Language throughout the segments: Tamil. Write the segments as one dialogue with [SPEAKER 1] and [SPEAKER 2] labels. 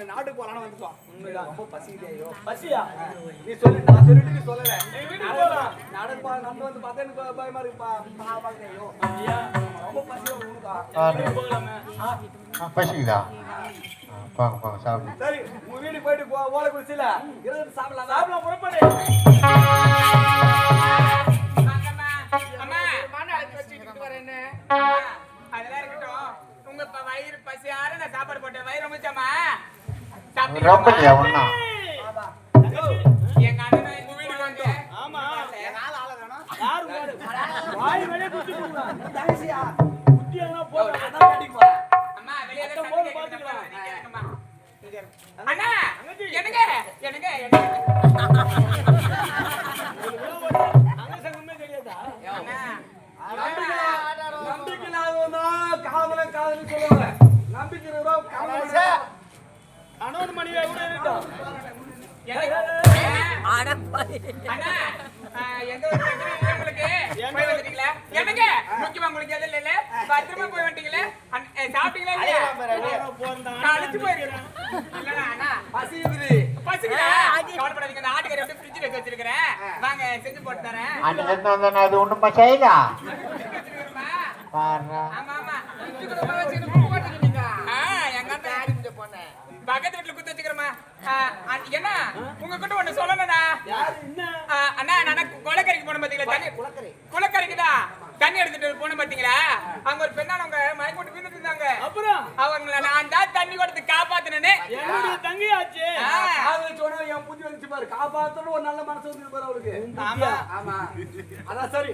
[SPEAKER 1] நாட்டுக்கு போலான்னு வந்துட்டோம். ரொம்ப பசிக்குதேயோ. பசியா? நீ சொல்லு, நான் சொல்லிட்டு நீ சொல்லல. நாடகம் நம்ம வந்து பார்த்தா எனக்கு பயமா இருக்குப்பா. பாப்பாங்கேயோ. ஐயா ரொம்ப பசியா உனக்கா? போகலாமே.
[SPEAKER 2] பசிக்குதா? போங்க சாப்பிடு.
[SPEAKER 1] சரி உங்க வீட்டுக்கு போயிட்டு ஓலை குடிச்சில இருந்துட்டு சாப்பிடலாம். சாப்பிடலாம் புறப்படு.
[SPEAKER 3] அம்மா மண்ண அழைச்சு வச்சுக்கிட்டு வரேன். அதெல்லாம் இருக்கட்டும். உங்க வயிறு பசியார நான் சாப்பாடு போட்டேன். வயிறு ரொம்பச்சாமா
[SPEAKER 2] ரொம்ப இல்லையா ஒண்ணா?
[SPEAKER 3] எங்க அண்ணன் எங்க வீட்டுக்கு வந்து
[SPEAKER 1] ஆமா நாலு ஆள வேணும். யாரு வாய் வெளிய குத்தி போடுங்க. தங்கச்சியா குத்தி எல்லாம் போடு. அதான் வீட்டுக்கு போறேன்.
[SPEAKER 3] அம்மா வெளிய தான் போடு பாத்துக்கலாம். அம்மா அண்ணா என்னங்க என்னங்க
[SPEAKER 1] அங்க சங்கமே தெரியாதா?
[SPEAKER 3] அண்ணா
[SPEAKER 1] நம்பிக்கை இல்லாதவனா காதலன் காதலன் சொல்லுவாங்க. நம்பிக்கை இருக்கிறவங்க காதலன் அனோன் மணியா கூட இருக்கட்டும்.
[SPEAKER 3] அண்ணா எந்த ஒரு பிரச்சனையும் இல்லை உங்களுக்கு. போய் வந்துட்டீங்களா? என்னங்க முக்கியமா உங்களுக்கு எதுவும் இல்ல பத்திரமா போய் வந்துட்டீங்களே. சாப்பிட்டீங்களா இல்லையா? கழிச்சு போயிருக்கேன். இல்லண்ணா அண்ணா பசிக்குது. பசிக்குதா? கவலைப்படாதீங்க. இந்த ஆட்டுக்கறி அப்படியே ஃப்ரிட்ஜில் வச்சு வச்சிருக்கிறேன். வாங்க செஞ்சு போட்டு தரேன்.
[SPEAKER 2] அது ஒண்ணும் பசாயிலா?
[SPEAKER 3] ஆமா ஆமா வச்சுக்கிட்டு எங்க அண்ணன் யாரு போனேன் பக்கத்து வீட்டுல குத்து வச்சுக்கிறேம்மா. என்ன உங்ககிட்ட ஒண்ணு சொல்லணும்டா. அண்ணா நான் குளக்கரைக்கு போன பாத்தீங்களா? தண்ணி குளக்கரைக்குதா தண்ணி எடுத்துட்டு போன பாத்தீங்களா? அங்க ஒரு பெண்ணானவங்க மயக்க போட்டு விழுந்துட்டு இருந்தாங்க. அப்புறம் அவங்கள நான் தான் தண்ணி கொடுத்து காப்பாத்தினே.
[SPEAKER 1] தங்கியாச்சு சொன்னா என் புத்தி வந்துச்சு பாரு. காப்பாத்தணும் ஒரு நல்ல மனசு வந்து பாரு அவருக்கு. ஆமா ஆமா அதான் சரி.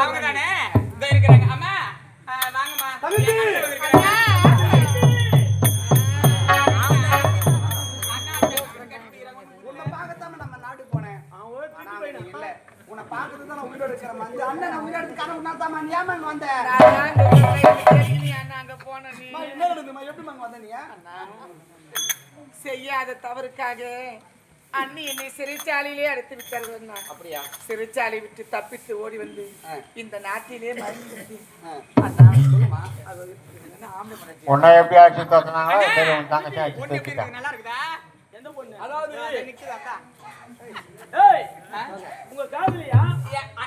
[SPEAKER 3] அவங்க தானே இதோ இருக்கிறாங்க. அம்மா வாங்கம்மா.
[SPEAKER 1] உன்னை பார்க்கத்தாம நம்ம நாட்டுக்கு போனேன். இல்ல உன்னை பார்க்கறது தான் நான் உயிரோடு இருக்கிறேன். அந்த அண்ணன் நான் உயிரோடு கனவு நாத்தாமா நீ ஏமா இங்க வந்த?
[SPEAKER 3] அங்க போன நீ
[SPEAKER 1] என்ன நடந்துமா? எப்படி அங்க வந்த நீ?
[SPEAKER 3] செய்யாத தவறுக்காக அண்ணி என்னை சிறைச்சாலையிலே அடைத்து விட்டார்கள். அப்படியா? சிறைச்சாலை விட்டு தப்பித்து ஓடி வந்து இந்த நாட்டிலே மறைந்து சொல்லுமா.
[SPEAKER 2] உன்னை எப்படி அடிச்சு தோத்துனாங்களோ சரி உன் தங்கச்சி அடிச்சு தோத்துட்டாங்க.
[SPEAKER 3] நல்லா இருக்குதா?
[SPEAKER 1] எந்த பொண்ணு? அதாவது
[SPEAKER 3] நிக்குதாக்கா.
[SPEAKER 1] ஏய் உங்க காதலியா?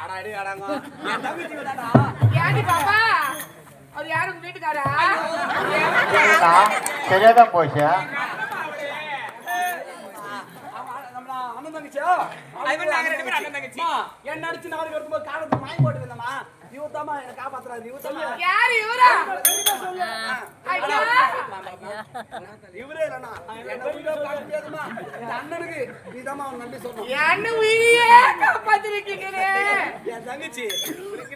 [SPEAKER 1] அடடே அடங்க. என் தங்கச்சி விடாடா.
[SPEAKER 3] யாடி பாப்பா? அவர் யாரு உங்க வீட்டுக்காரா?
[SPEAKER 2] சரியாதான் போச்சு.
[SPEAKER 1] அண்ணன் தங்கச்சியா? என்ன அடிச்சு நாளைக்கு வரும்போது காலத்துக்கு வாங்கி போட்டு வந்தமா. இவத்தாமா என்ன காப்பாத்துறாரு. இவத்தாமா
[SPEAKER 3] யாரு இவரா?
[SPEAKER 1] இவரே இல்லனா என்ன வீடியோ பார்க்க முடியாதுமா. இந்த அண்ணனுக்கு நீதாமா நன்றி சொல்லணும்.
[SPEAKER 3] என்ன உயிரையே காப்பாத்திருக்கீங்களே.
[SPEAKER 1] என் தங்கச்சி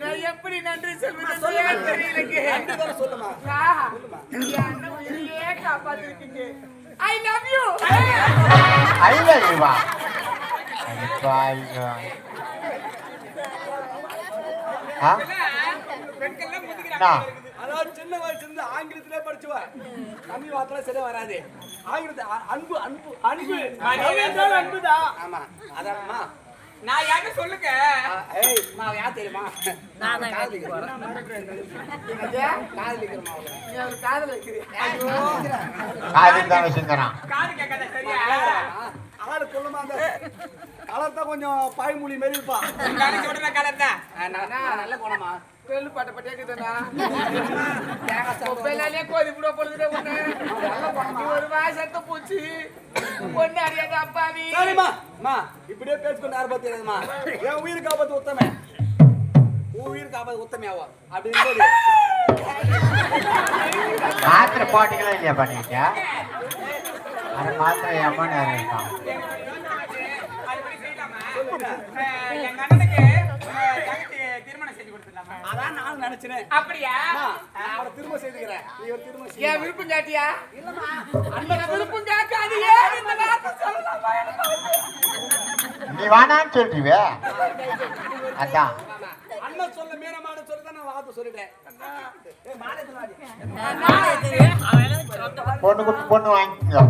[SPEAKER 3] நான் எப்படி நன்றி சொல்வது தெரியலங்க.
[SPEAKER 1] நன்றி தான் சொல்லுமா.
[SPEAKER 3] என்ன உயிரையே காப்பாத்திருக்கீங்க. I love you.
[SPEAKER 2] I love you.
[SPEAKER 1] அதாவது சின்ன வயசுல இருந்து ஆங்கிலத்திலே படிச்சுவா. தமிழ் வார்த்தை சரியா வராது. ஆங்கிலத்தை அன்பு அன்பு அன்பு அன்புதான். ஆமா அதான்மா.
[SPEAKER 3] நான் யாரு சொல்லுங்க.
[SPEAKER 1] ஏய் நான் யார் தெரியுமா? நான் காதலிக்கிறேன். காதலிக்கிறேன்.
[SPEAKER 3] நீ ஒரு காதல் வைக்கிறீங்க. ஐயோ
[SPEAKER 2] காதல் தான் வச்சிருக்கான்.
[SPEAKER 3] காது கேட்காத சரியா?
[SPEAKER 1] ஆளு கொள்ளுமா அந்த கலர் தான் கொஞ்சம் பாய்மொழி மாரி இருப்பா.
[SPEAKER 3] காது சொல்ற கலர் தான்.
[SPEAKER 1] நல்ல குணமா.
[SPEAKER 3] பெல்லு பாட்ட பட்டியாக்குதுனா. பெல்லாலே கோதி புட போடுதே ஒண்ணே. ஒரு வாசத்த பூச்சி. ஒண்ணு அறியாத அப்பாவி.
[SPEAKER 1] சரிமா. அம்மா இப்படியே பேசிட்டு யார பத்தியமா? என் உயிர் காப்பாத்து உத்தமே. உயிர் காப்பாத்து உத்தமையாவா? அப்படிங்கும்போது
[SPEAKER 2] மாத்திரை போட்டிங்களா இல்லையா பண்ணிட்ட? அது மாத்திரை எம்மன் இருக்கான்.
[SPEAKER 3] எங்க அண்ணனுக்கு திருமணம் செஞ்சு கொடுத்துடலாமா?
[SPEAKER 1] அதான் நான் நினைச்சேன்.
[SPEAKER 3] அப்படியா?
[SPEAKER 1] அவளை திரும்ப செய்துக்கிறேன். நீ ஒரு திரும்ப செய்.
[SPEAKER 3] ஏன் விருப்பம் காட்டியா?
[SPEAKER 1] இல்லம்மா.
[SPEAKER 3] அண்ணன் விருப்பம் காக்காது. ஏன் இந்த வார்த்தை சொல்லலாமா?
[SPEAKER 2] நீ வானான்னு சொல்றீவே. அதான்
[SPEAKER 1] அண்ணன் சொல்ல மீனமான சொல்லி தான் நான் வார்த்தை சொல்லிட்டேன். ஏய் மாலை தலாடி.
[SPEAKER 2] பொண்ணு வாங்கிக்கோ.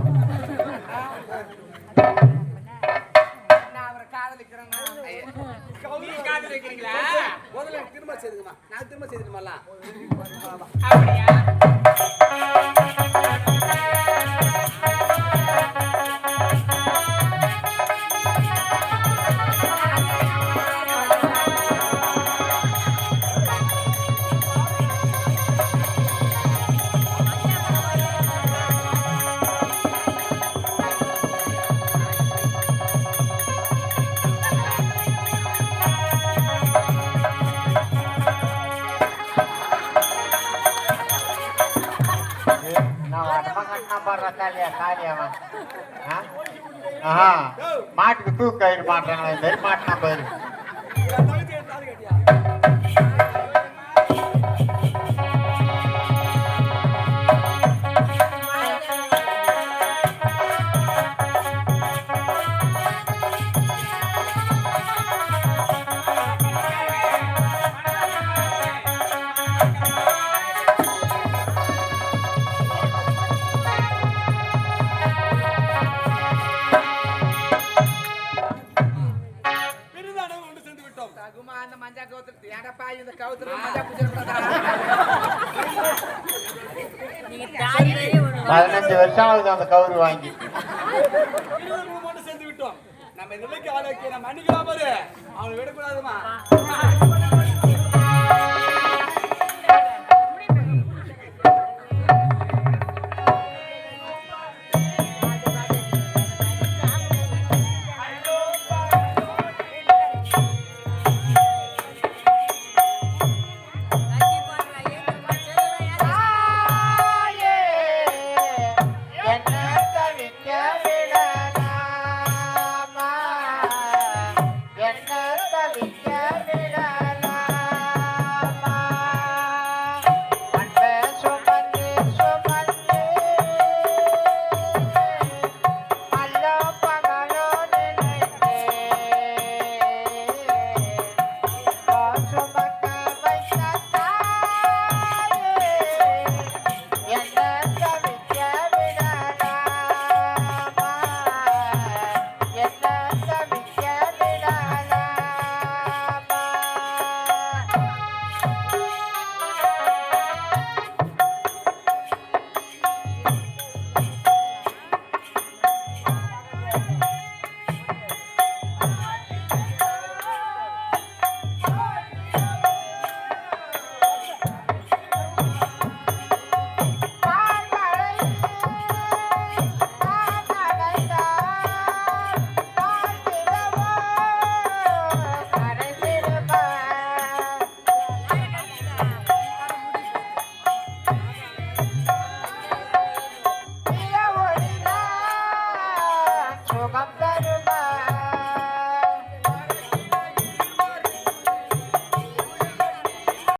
[SPEAKER 3] நான் அவரை காதலிக்கிறேன். நீ காதலிக்கிறீங்களா?
[SPEAKER 1] முதல்ல திரும்ப செய்துக்குமா. நான் திரும்ப செய்துக்குமாலாம்.
[SPEAKER 3] அப்படியா?
[SPEAKER 2] வட்டமா கட்டினா பாடுற காளியாவன் ஆஹா மாட்டுக்கு தூக்கு கயிறு மாட்டாங்களா இந்த மாதிரி மாட்டினா போயிரு
[SPEAKER 1] என் தங்கச்சி தாலி கட்டியா
[SPEAKER 3] தகுமா அந்த மஞ்சா கவுத்து ஏடப்பா இந்த கவுத்துல மஞ்சா பூச்சிடக்கூடாதா
[SPEAKER 2] 15 வருஷம் ஆகுது அந்த கவுரு வாங்கி
[SPEAKER 1] மட்டும் சேர்ந்து விட்டோம் நம்ம இந்த நிலைக்கு ஆள வைக்க நம்ம அன்னைக்கு பாரு அவனை விடக்கூடாதுமா
[SPEAKER 2] சுகம் தருமா